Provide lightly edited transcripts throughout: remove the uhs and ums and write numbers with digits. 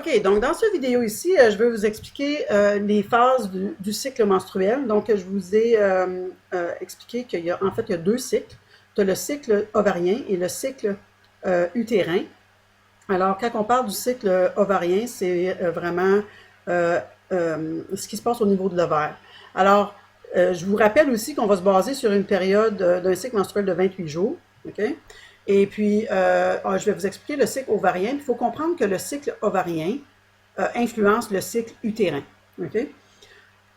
OK, donc dans cette vidéo ici, je vais vous expliquer les phases du cycle menstruel. Donc, je vous ai expliqué qu'il y a, en fait, il y a deux cycles. Tu as le cycle ovarien et le cycle utérin. Alors, quand on parle du cycle ovarien, c'est vraiment ce qui se passe au niveau de l'ovaire. Alors, je vous rappelle aussi qu'on va se baser sur une période d'un cycle menstruel de 28 jours. OK? Et puis, je vais vous expliquer le cycle ovarien. Il faut comprendre que le cycle ovarien influence le cycle utérin. OK?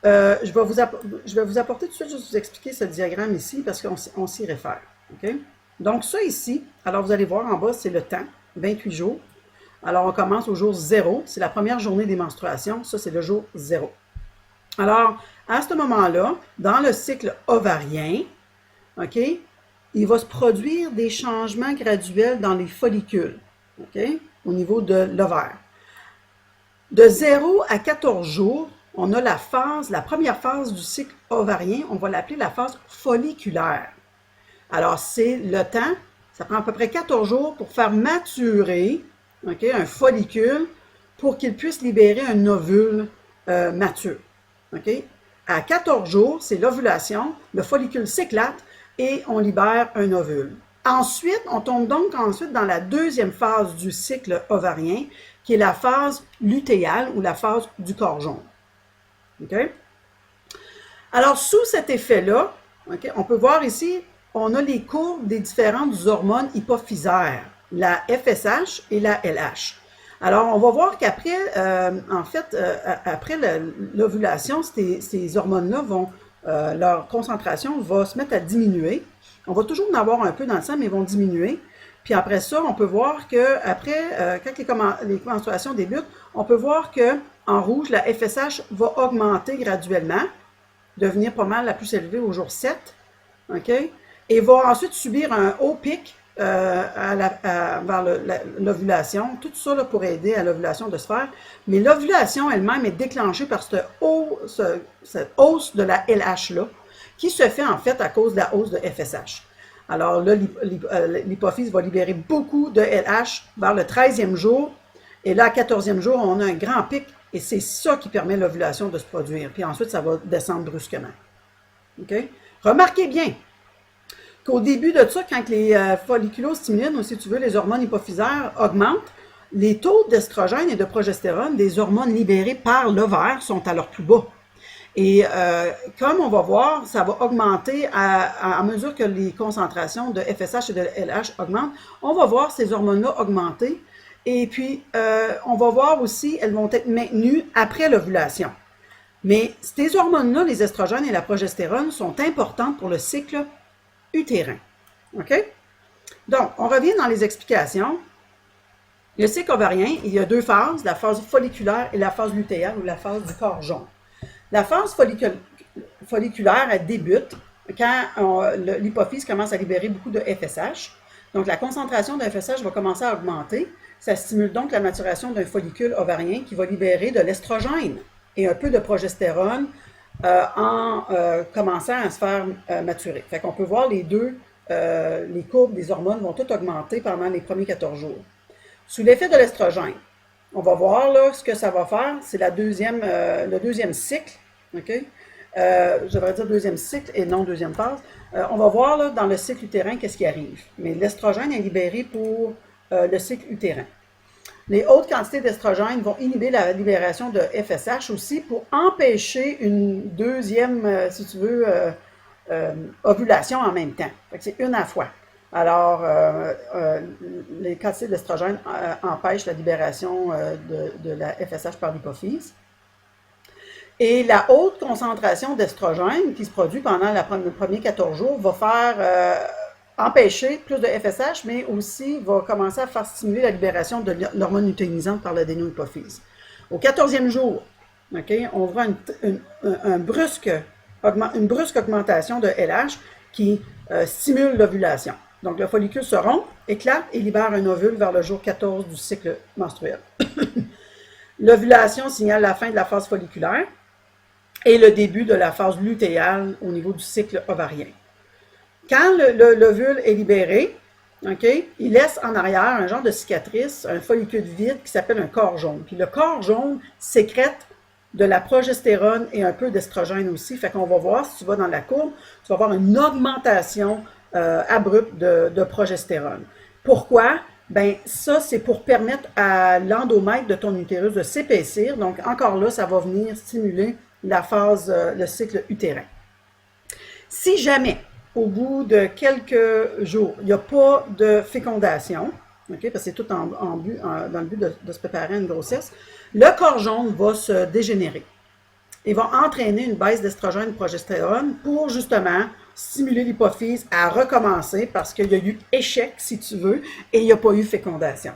Je vais vous apporter tout de suite, juste vous expliquer ce diagramme ici parce qu'on s'y réfère. OK? Donc, ça ici, alors vous allez voir en bas, c'est le temps, 28 jours. Alors, on commence au jour 0. C'est la première journée des menstruations. Ça, c'est le jour 0. Alors, à ce moment-là, dans le cycle ovarien, OK, il va se produire des changements graduels dans les follicules, OK, au niveau de l'ovaire. De 0 à 14 jours, on a la première phase du cycle ovarien, on va l'appeler la phase folliculaire. Alors, c'est le temps, ça prend à peu près 14 jours pour faire maturer, OK, un follicule pour qu'il puisse libérer un ovule mature. OK? À 14 jours, c'est l'ovulation, le follicule s'éclate et on libère un ovule. Ensuite, on tombe donc dans la deuxième phase du cycle ovarien, qui est la phase lutéale ou la phase du corps jaune. OK? Alors, sous cet effet-là, OK, on peut voir ici, on a les courbes des différentes hormones hypophysaires, la FSH et la LH. Alors, on va voir qu'après, après l'ovulation, ces hormones-là leur concentration va se mettre à diminuer. On va toujours en avoir un peu dans le sang, mais ils vont diminuer. Puis après ça, on peut voir qu'après, quand les menstruations débutent, on peut voir qu'en rouge, la FSH va augmenter graduellement, devenir pas mal la plus élevée au jour 7, OK? Et va ensuite subir un haut pic vers l'ovulation. Tout ça là, pour aider à l'ovulation de se faire. Mais l'ovulation elle-même est déclenchée par cette hausse de la LH-là, qui se fait en fait à cause de la hausse de FSH. Alors là, l'hypophyse va libérer beaucoup de LH vers le 13e jour. Et là, à 14e jour, on a un grand pic. Et c'est ça qui permet l'ovulation de se produire. Puis ensuite, ça va descendre brusquement. OK? Remarquez bien qu'au début de ça, quand les folliculostimulines, ou si tu veux, les hormones hypophysaires augmentent, les taux d'estrogène et de progestérone, des hormones libérées par l'ovaire, sont à leur plus bas. Et comme on va voir, ça va augmenter à mesure que les concentrations de FSH et de LH augmentent. On va voir ces hormones-là augmenter. Et puis, on va voir aussi, elles vont être maintenues après l'ovulation. Mais ces hormones-là, les estrogènes et la progestérone, sont importantes pour le cycle utérin. OK? Donc, on revient dans les explications. Le cycle ovarien, il y a deux phases, la phase folliculaire et la phase lutéale ou la phase du corps jaune. La phase folliculaire, elle débute quand l'hypophyse commence à libérer beaucoup de FSH. Donc, la concentration de FSH va commencer à augmenter. Ça stimule donc la maturation d'un follicule ovarien qui va libérer de l'estrogène et un peu de progestérone en commençant à se faire maturer. Fait qu'on peut voir les courbes des hormones vont toutes augmenter pendant les premiers 14 jours. Sous l'effet de l'estrogène, on va voir là ce que ça va faire, c'est le deuxième cycle, OK? Je devrais dire deuxième cycle et non deuxième phase. On va voir là, dans le cycle utérin qu'est-ce qui arrive. Mais l'estrogène est libéré pour le cycle utérin. Les hautes quantités d'estrogène vont inhiber la libération de FSH aussi pour empêcher une deuxième, si tu veux, ovulation en même temps. C'est une à la fois. Alors, les quantités d'estrogène empêchent la libération de la FSH par l'hypophyse. Et la haute concentration d'estrogène qui se produit pendant les premiers 14 jours va faire empêcher plus de FSH, mais aussi va commencer à faire stimuler la libération de l'hormone lutéinisante par l'adénohypophyse. Au 14e jour, okay, on voit une brusque augmentation de LH qui stimule l'ovulation. Donc, le follicule se rompt, éclate et libère un ovule vers le jour 14 du cycle menstruel. L'ovulation signale la fin de la phase folliculaire et le début de la phase lutéale au niveau du cycle ovarien. Quand l'ovule est libéré, OK? Il laisse en arrière un genre de cicatrice, un follicule vide qui s'appelle un corps jaune. Puis le corps jaune sécrète de la progestérone et un peu d'estrogène aussi. Fait qu'on va voir, si tu vas dans la courbe, tu vas avoir une augmentation abrupte de progestérone. Pourquoi? Ben ça, c'est pour permettre à l'endomètre de ton utérus de s'épaissir. Donc, encore là, ça va venir stimuler la phase, le cycle utérin. Si jamais, au bout de quelques jours, il n'y a pas de fécondation, okay, parce que c'est tout dans le but de se préparer à une grossesse, le corps jaune va se dégénérer et va entraîner une baisse d'estrogène et de progestérone pour justement stimuler l'hypophyse à recommencer parce qu'il y a eu échec, si tu veux, et il n'y a pas eu fécondation.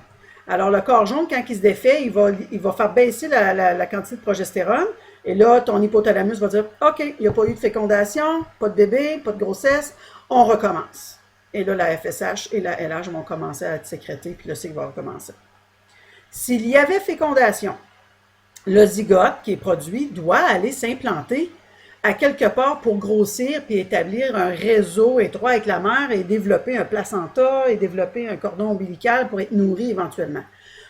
Alors, le corps jaune, quand il se défait, il va faire baisser la quantité de progestérone. Et là, ton hypothalamus va dire, OK, il n'y a pas eu de fécondation, pas de bébé, pas de grossesse, on recommence. Et là, la FSH et la LH vont commencer à être sécrétées, puis le cycle va recommencer. S'il y avait fécondation, le zygote qui est produit doit aller s'implanter à quelque part pour grossir puis établir un réseau étroit avec la mère et développer un placenta et développer un cordon ombilical pour être nourri éventuellement.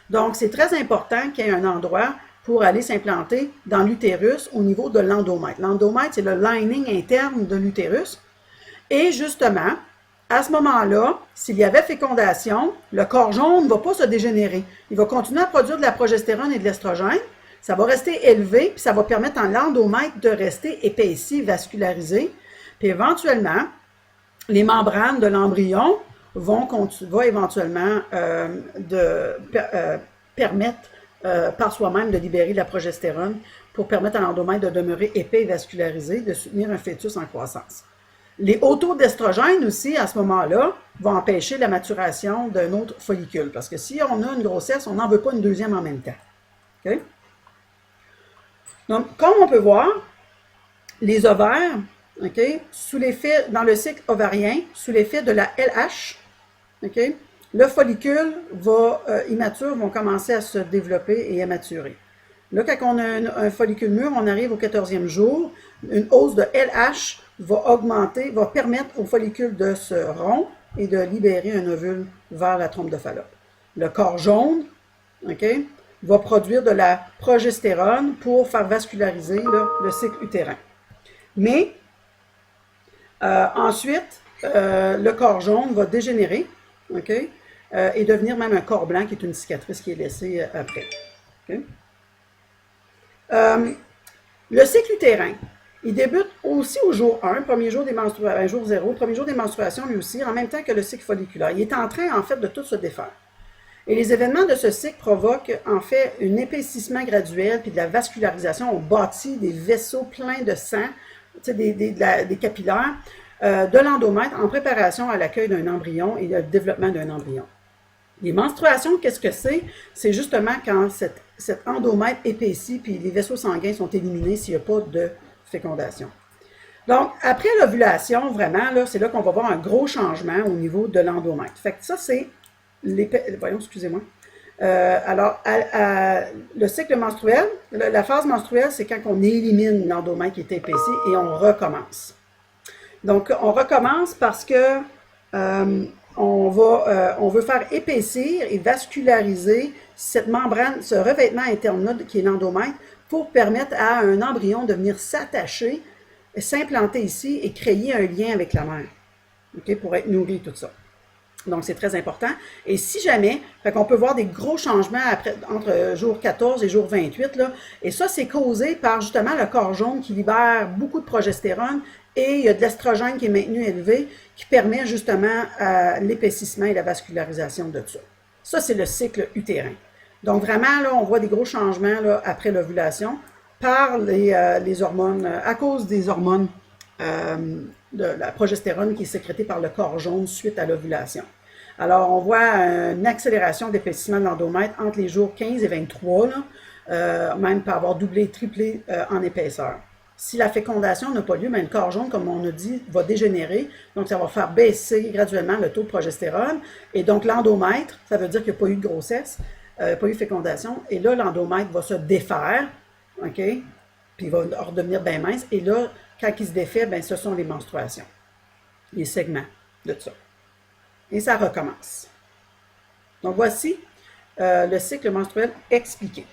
Donc, c'est très important qu'il y ait un endroit pour aller s'implanter dans l'utérus au niveau de l'endomètre. L'endomètre, c'est le lining interne de l'utérus. Et justement, à ce moment-là, s'il y avait fécondation, le corps jaune ne va pas se dégénérer. Il va continuer à produire de la progestérone et de l'estrogène. Ça va rester élevé, puis ça va permettre à l'endomètre de rester épaissi, vascularisé. Puis éventuellement, les membranes de l'embryon vont éventuellement permettre par soi-même de libérer de la progestérone pour permettre à l'endomètre de demeurer épais et vascularisé, de soutenir un fœtus en croissance. Les hauts taux d'estrogène aussi, à ce moment-là, vont empêcher la maturation d'un autre follicule. Parce que si on a une grossesse, on n'en veut pas une deuxième en même temps. Okay? Donc, comme on peut voir, les ovaires, okay, sous l'effet, dans le cycle ovarien, sous l'effet de la LH, okay, le follicule immature vont commencer à se développer et à maturer. Là, quand on a un follicule mûr, on arrive au 14e jour, une hausse de LH va augmenter, va permettre au follicule de se rompre et de libérer un ovule vers la trompe de Fallope. Le corps jaune, okay, va produire de la progestérone pour faire vasculariser le cycle utérin. Mais ensuite, le corps jaune va dégénérer, okay, et devenir même un corps blanc qui est une cicatrice qui est laissée après. Okay. Le cycle utérin, il débute aussi au jour 1, premier jour des menstruations, jour 0, premier jour des menstruations lui aussi, en même temps que le cycle folliculaire. Il est en train, en fait, de tout se défaire. Et les événements de ce cycle provoquent, en fait, un épaississement graduel puis de la vascularisation. On bâtit des vaisseaux pleins de sang, des capillaires, de l'endomètre en préparation à l'accueil d'un embryon et le développement d'un embryon. Les menstruations, qu'est-ce que c'est? C'est justement quand cet endomètre épaissit puis les vaisseaux sanguins sont éliminés s'il n'y a pas de fécondation. Donc, après l'ovulation, vraiment, là, c'est là qu'on va voir un gros changement au niveau de l'endomètre. Fait que ça, c'est voyons, excusez-moi. Le cycle menstruel, la phase menstruelle, c'est quand on élimine l'endomètre qui est épaissi et on recommence. Donc, on recommence parce que on veut faire épaissir et vasculariser cette membrane, ce revêtement interne-là qui est l'endomètre, pour permettre à un embryon de venir s'attacher, s'implanter ici et créer un lien avec la mère, okay, pour être nourri, tout ça. Donc, c'est très important. Et si jamais, on peut voir des gros changements entre jour 14 et jour 28, là, et ça, c'est causé par justement le corps jaune qui libère beaucoup de progestérone et il y a de l'estrogène qui est maintenu élevé qui permet justement l'épaississement et la vascularisation de ça. Ça, c'est le cycle utérin. Donc, vraiment, là, on voit des gros changements là, après l'ovulation par les hormones, à cause des hormones de la progestérone qui est sécrétée par le corps jaune suite à l'ovulation. Alors, on voit une accélération d'épaississement de l'endomètre entre les jours 15 et 23, là, même peut avoir doublé et triplé en épaisseur. Si la fécondation n'a pas lieu, le corps jaune, comme on a dit, va dégénérer, donc ça va faire baisser graduellement le taux de progestérone, et donc l'endomètre, ça veut dire qu'il n'y a pas eu de grossesse, pas eu de fécondation, et là, l'endomètre va se défaire, OK? Puis il va redevenir bien mince, et là, quand il se défait, ce sont les menstruations, les segments de ça. et ça recommence. Donc voici le cycle menstruel expliqué.